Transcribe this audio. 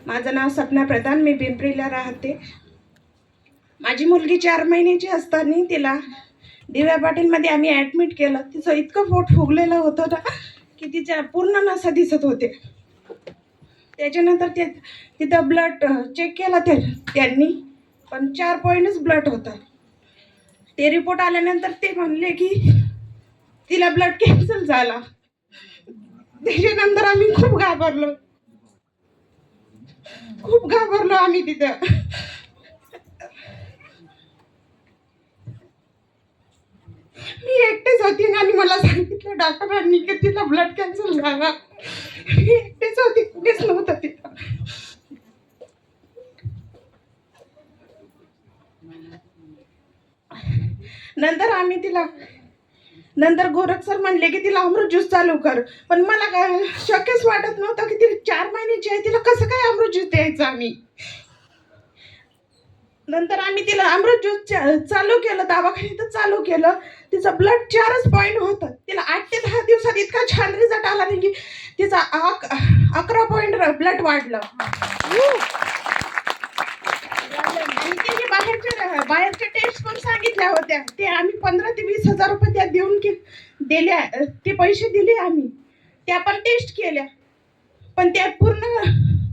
माझं नाव सपना प्रधान, मी पिंपरीला राहते. माझी मुलगी 4 महिन्याची असताना तिला दिव्या पाटीलमध्ये आम्ही ॲडमिट केलं. तिचं इतकं पोट फुगलेलं होतं ना की तिच्या पूर्ण नसा दिसत होते. त्याच्यानंतर तिथं ब्लड चेक केला त्यांनी, पण 4 पॉईंटच ब्लड होतं. ते रिपोर्ट आल्यानंतर ते म्हणले की तिला ब्लड कॅन्सल झाला. त्याच्यानंतर आम्ही खूप घाबरलो आम्ही तिथं. मी एकटेच होती आणि मला सांगितलं डॉक्टरांनी की तिला ब्लड कॅन्सल झाला. मी एकटेच होती, कुणीच नव्हतं तिथं. नंतर गोरख सर म्हणले की तिला अमृत ज्यूस चालू कर, पण मला काय शक्यच वाटत नव्हतं की ती 4 महिन्याची आहे, तिला कसं काय अमृत ज्यूस द्यायचं आम्ही. नंतर आम्ही तिला अमृत ज्यूस चालू केलं, दवाखान्यात चालू केलं. तिचं ब्लड 4च पॉईंट होतं. तिला 8 ते 10 दिवसात इतका छान रिझल्ट आला नाही की तिचा 11 पॉईंट ब्लड वाढलं. आणि तिने बाहेरच्या टेस्ट पण सांगितल्या होत्या. ते आम्ही 15 ते 20 हजार रुपये त्या देऊन दिल्या. ते पैसे दिले आम्ही, त्या पण टेस्ट केल्या, पण त्या पूर्ण